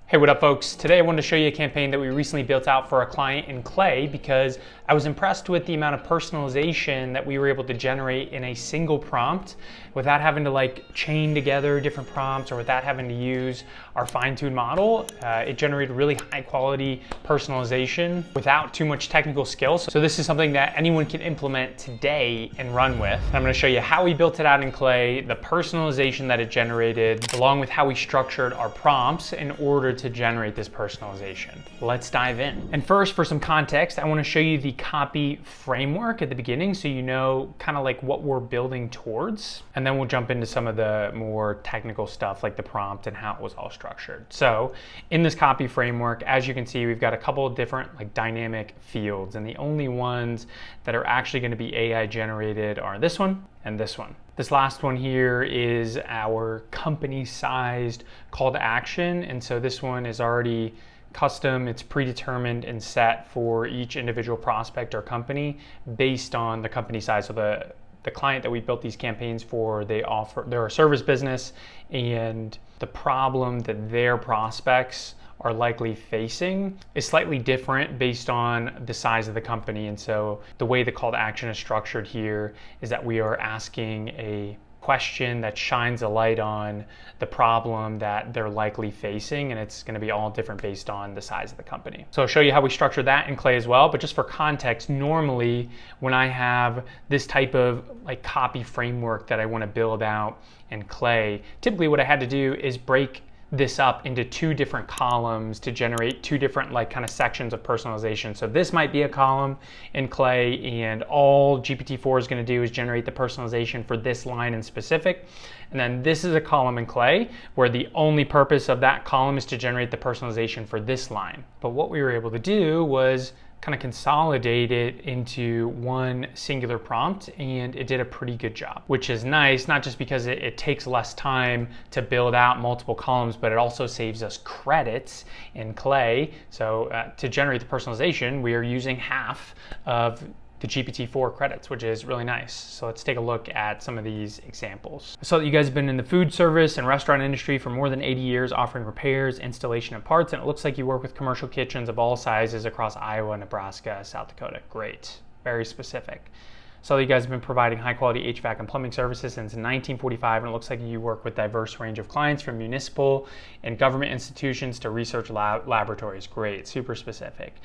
Hey, what up folks? Today I wanted to show you a campaign that we recently built out for a client in Clay because I was impressed with the amount of personalization that we were able to generate in a single prompt without having to chain together different prompts or without having to use our fine-tuned model. It generated really high quality personalization without too much technical skill. So this is something that anyone can implement today and run with. And I'm going to show you how we built it out in Clay, the personalization that it generated, along with how we structured our prompts in order to generate this personalization. Let's dive in. And first, for some context, I want to show you the copy framework at the beginning so you know kind of like what we're building towards. And then we'll jump into some of the more technical stuff like the prompt and how it was all structured. So in this copy framework, as you can see, we've got a couple of different dynamic fields, and the only ones that are actually going to be AI generated are this one and this one. This last one here is our company-sized call to action, and so this one is already custom. It's predetermined and set for each individual prospect or company based on the company size. So the client that we built these campaigns for, they're a service business, and the problem that their prospects are likely facing is slightly different based on the size of the company. And so the way the call to action is structured here is that we are asking a question that shines a light on the problem that they're likely facing, and it's going to be all different based on the size of the company. So I'll show you how we structure that in Clay as well, but just for context, normally when I have this type of copy framework that I want to build out in Clay, typically what I had to do is break this up into two different columns to generate two different kind of sections of personalization. So this might be a column in Clay, and all GPT-4 is going to do is generate the personalization for this line in specific. And then this is a column in Clay where the only purpose of that column is to generate the personalization for this line. But what we were able to do was kind of consolidate it into one singular prompt, and it did a pretty good job, which is nice, not just because it takes less time to build out multiple columns, but it also saves us credits in Clay. So to generate the personalization, we are using half of the GPT-4 credits, which is really nice. So let's take a look at some of these examples. I saw that you guys have been in the food service and restaurant industry for more than 80 years, offering repairs, installation, and parts, and it looks like you work with commercial kitchens of all sizes across Iowa, Nebraska, South Dakota. Great, very specific. So you guys have been providing high quality HVAC and plumbing services since 1945, and it looks like you work with a diverse range of clients from municipal and government institutions to research laboratories. Great, super specific.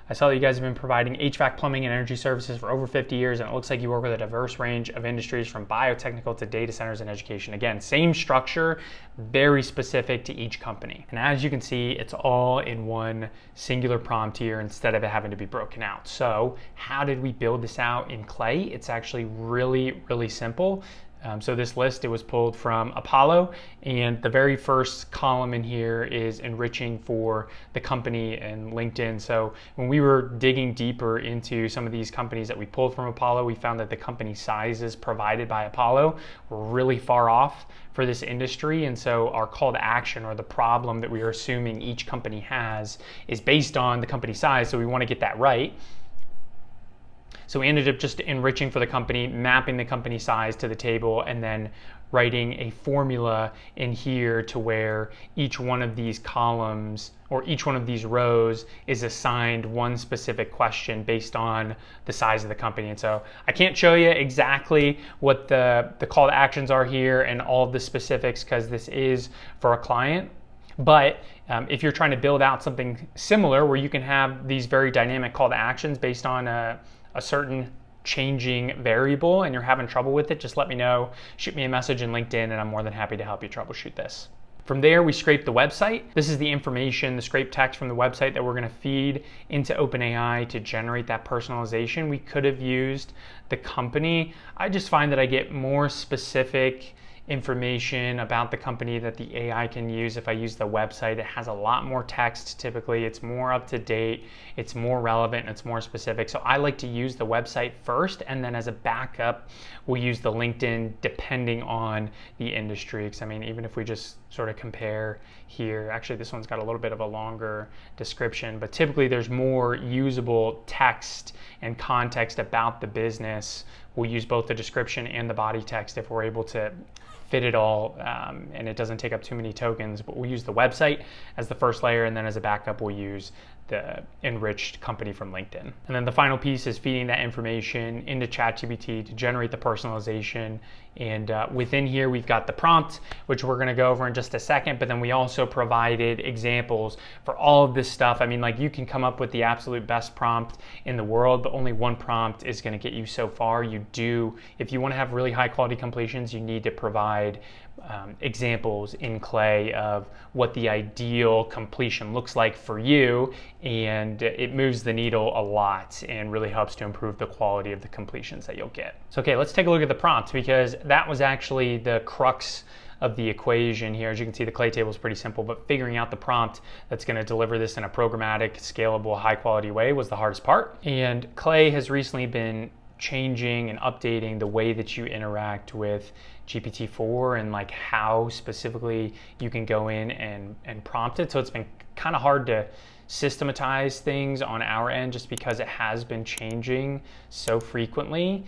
I saw that you guys have been providing HVAC, plumbing, and energy services for over 50 years, and it looks like you work with a diverse range of industries from biotechnical to data centers and education. Again, same structure, very specific to each company. And as you can see, it's all in one singular prompt here instead of it having to be broken out. So how did we build this out in Clay? It's actually really, really simple. So this list, it was pulled from Apollo, and the very first column in here is enriching for the company and LinkedIn. So when we were digging deeper into some of these companies that we pulled from Apollo, we found that the company sizes provided by Apollo were really far off for this industry. And so our call to action, or the problem that we are assuming each company has, is based on the company size. So we want to get that right. So we ended up just enriching for the company, mapping the company size to the table, and then writing a formula in here to where each one of these columns or each one of these rows is assigned one specific question based on the size of the company. And so I can't show you exactly what the call to actions are here and all of the specifics because this is for a client. But if you're trying to build out something similar where you can have these very dynamic call to actions based on a certain changing variable and you're having trouble with it, just let me know. Shoot me a message in LinkedIn and I'm more than happy to help you troubleshoot this. From there, we scrape the website. This is the information, the scraped text from the website that we're going to feed into OpenAI to generate that personalization. We could have used the company. I just find that I get more specific information about the company that the AI can use if I use the website. It has a lot more text typically, it's more up to date, it's more relevant, and it's more specific. So I like to use the website first, and then as a backup, we'll use the LinkedIn depending on the industry. Because I mean, even if we just sort of compare here, actually this one's got a little bit of a longer description, but typically there's more usable text and context about the business. We'll use both the description and the body text if we're able to fit it all, and it doesn't take up too many tokens. But we'll use the website as the first layer, and then as a backup, we'll use the enriched company from LinkedIn. And then the final piece is feeding that information into ChatGPT to generate the personalization. And within here, we've got the prompt, which we're gonna go over in just a second, but then we also provided examples for all of this stuff. I mean, like, you can come up with the absolute best prompt in the world, but only one prompt is gonna get you so far. If you wanna have really high quality completions, you need to provide examples in Clay of what the ideal completion looks like for you, and it moves the needle a lot and really helps to improve the quality of the completions that you'll get. So okay, let's take a look at the prompt, because that was actually the crux of the equation here. As you can see, the Clay table is pretty simple, but figuring out the prompt that's going to deliver this in a programmatic, scalable, high quality way was the hardest part. And Clay has recently been changing and updating the way that you interact with GPT-4 and like how specifically you can go in and prompt it. So it's been kind of hard to systematize things on our end just because it has been changing so frequently.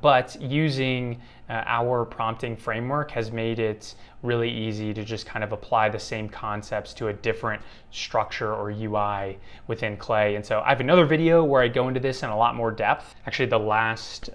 But using our prompting framework has made it really easy to just kind of apply the same concepts to a different structure or UI within Clay. And so I have another video where I go into this in a lot more depth. Actually, the last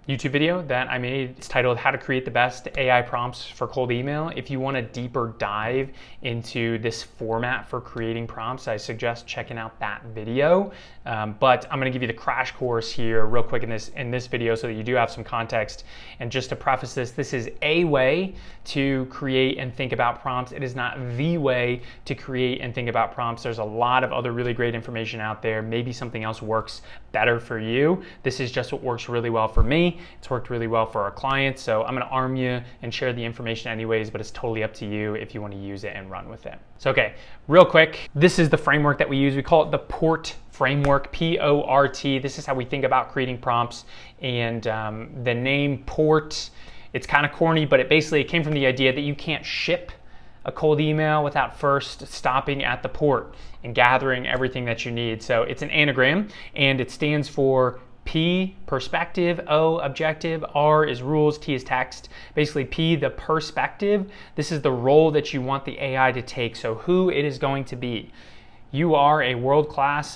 YouTube video that I made, it's titled How to Create the Best AI Prompts for Cold Email. If you want a deeper dive into this format for creating prompts, I suggest checking out that video. But I'm gonna give you the crash course here real quick in this video so that you do have some context. And just to preface this is a way to create and think about prompts. It is not the way to create and think about prompts. There's a lot of other really great information out there. Maybe something else works better for you. This is just what works really well for me. It's worked really well for our clients. So I'm gonna arm you and share the information anyways, but it's totally up to you if you wanna use it and run with it. So okay, real quick, this is the framework that we use. We call it the PORT framework, P-O-R-T. This is how we think about creating prompts. And the name PORT, it's kind of corny, but it came from the idea that you can't ship a cold email without first stopping at the port and gathering everything that you need. So it's an anagram, and it stands for P, perspective, O, objective, R is rules, T is text. Basically, P, the perspective. This is the role that you want the AI to take, so who it is going to be. You are a world-class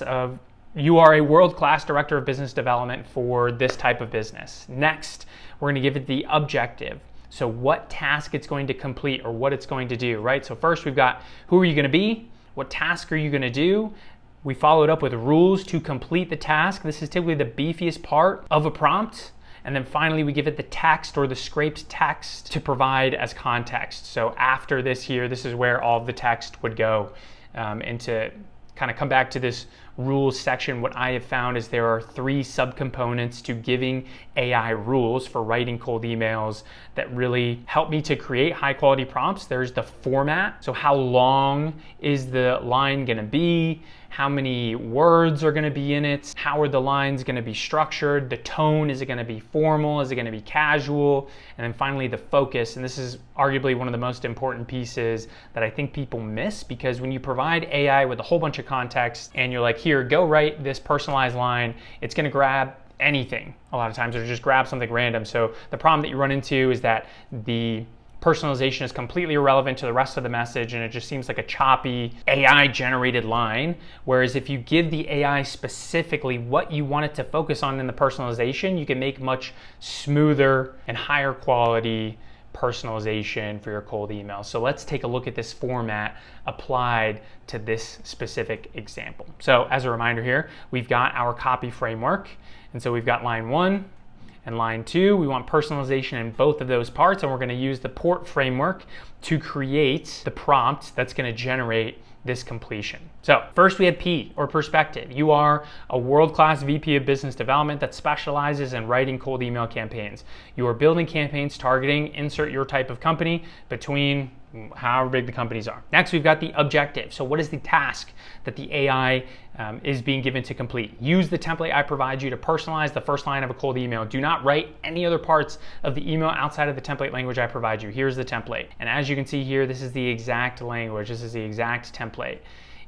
director of business development for this type of business. Next, we're going to give it the objective. So what task it's going to complete or what it's going to do, right? So first we've got who are you going to be? What task are you going to do? We followed up with rules to complete the task. This is typically the beefiest part of a prompt. And then finally, we give it the text or the scraped text to provide as context. So after this here, this is where all of the text would go. And to kind of come back to this rules section, what I have found is there are 3 subcomponents to giving AI rules for writing cold emails that really help me to create high quality prompts. There's the format. So how long is the line gonna be? How many words are gonna be in it? How are the lines gonna be structured? The tone, is it gonna be formal? Is it gonna be casual? And then finally the focus, and this is arguably one of the most important pieces that I think people miss, because when you provide AI with a whole bunch of context and you're like, here, go write this personalized line, it's gonna grab anything a lot of times, or just grab something random. So the problem that you run into is that the personalization is completely irrelevant to the rest of the message, and it just seems like a choppy AI generated line. Whereas if you give the AI specifically what you want it to focus on in the personalization, you can make much smoother and higher quality personalization for your cold email. So let's take a look at this format applied to this specific example. So as a reminder here, we've got our copy framework. And so we've got line 1 and line 2. We want personalization in both of those parts, and we're going to use the PORT framework to create the prompt that's going to generate this completion. So first we have P, or perspective. You are a world-class VP of business development that specializes in writing cold email campaigns. You are building campaigns targeting, insert your type of company, between however big the companies are. Next, we've got the objective. So what is the task that the AI is being given to complete? Use the template I provide you to personalize the first line of a cold email. Do not write any other parts of the email outside of the template language I provide you. Here's the template. And as you can see here, this is the exact language. This is the exact template.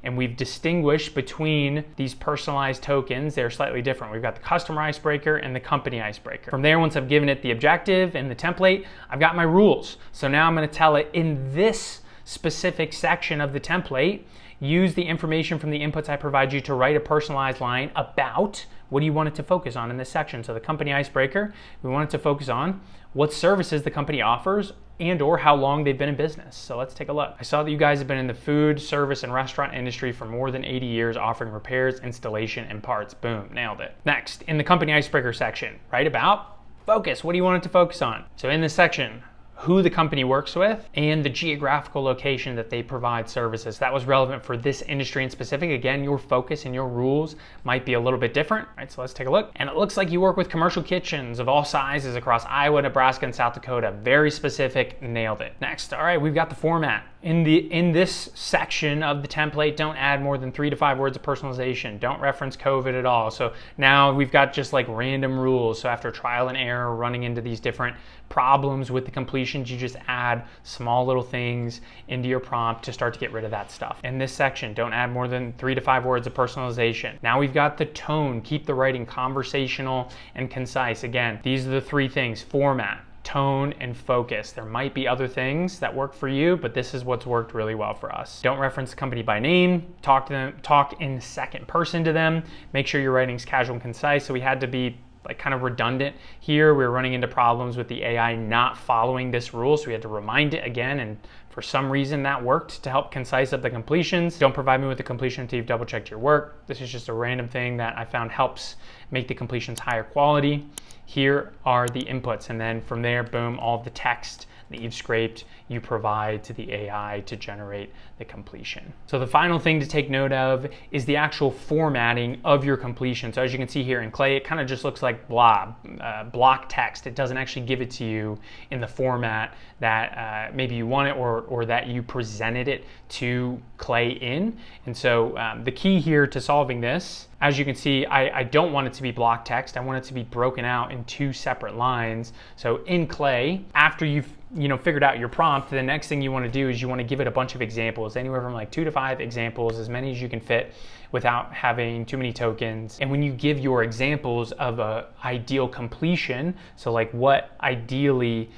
and we've distinguished between these personalized tokens. They're slightly different. We've got the customer icebreaker and the company icebreaker. From there, once I've given it the objective and the template, I've got my rules. So now I'm going to tell it in this specific section of the template, use the information from the inputs I provide you to write a personalized line about what do you want it to focus on in this section. So the company icebreaker, we want it to focus on what services the company offers and or how long they've been in business. So let's take a look. I saw that you guys have been in the food, service, and restaurant industry for more than 80 years, offering repairs, installation, and parts. Boom, nailed it. Next, in the company icebreaker section, write about focus. What do you want it to focus on? So in this section, who the company works with, and the geographical location that they provide services. That was relevant for this industry in specific. Again, your focus and your rules might be a little bit different. All right, so let's take a look. And it looks like you work with commercial kitchens of all sizes across Iowa, Nebraska, and South Dakota. Very specific, nailed it. Next, all right, we've got the format. In this section of the template, don't add more than 3 to 5 words of personalization. Don't reference COVID at all. So now we've got just like random rules. So after trial and error, running into these different problems with the completions, you just add small little things into your prompt to start to get rid of that stuff. In this section, don't add more than 3 to 5 words of personalization. Now we've got the tone. Keep the writing conversational and concise. Again, these are the 3 things: format, tone, and focus. There might be other things that work for you, but this is what's worked really well for us. Don't reference the company by name. Talk to them, talk in second person to them. Make sure your writing's casual and concise. So we had to be like kind of redundant here. We were running into problems with the AI not following this rule, so we had to remind it again, and for some reason that worked to help concise up the completions. Don't provide me with the completion until you've double checked your work. This is just a random thing that I found helps make the completions higher quality. Here are the inputs, and then from there, boom, all of the text that you've scraped, you provide to the AI to generate the completion. So the final thing to take note of is the actual formatting of your completion. So as you can see here in Clay, it kind of just looks like block text. It doesn't actually give it to you in the format that maybe you want it or that you presented it to Clay in. And so the key here to solving this, as you can see, I don't want it to be block text. I want it to be broken out in 2 separate lines. So in Clay, after you've figured out your prompt, the next thing you want to do is you want to give it a bunch of examples, anywhere from like 2 to 5 examples, as many as you can fit without having too many tokens. And when you give your examples of a ideal completion, so like what ideally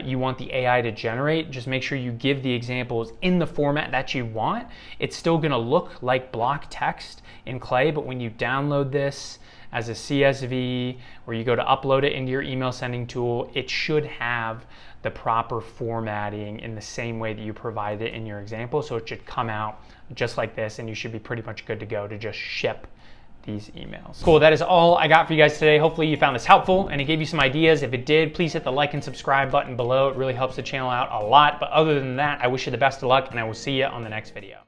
you want the AI to generate, just make sure you give the examples in the format that you want. It's still going to look like block text in Clay, but when you download this as a CSV, or you go to upload it into your email sending tool, it should have the proper formatting in the same way that you provided it in your example. So it should come out just like this, and you should be pretty much good to go to just ship these emails. Cool, that is all I got for you guys today. Hopefully you found this helpful and it gave you some ideas. If it did, please hit the like and subscribe button below. It really helps the channel out a lot. But other than that, I wish you the best of luck, and I will see you on the next video.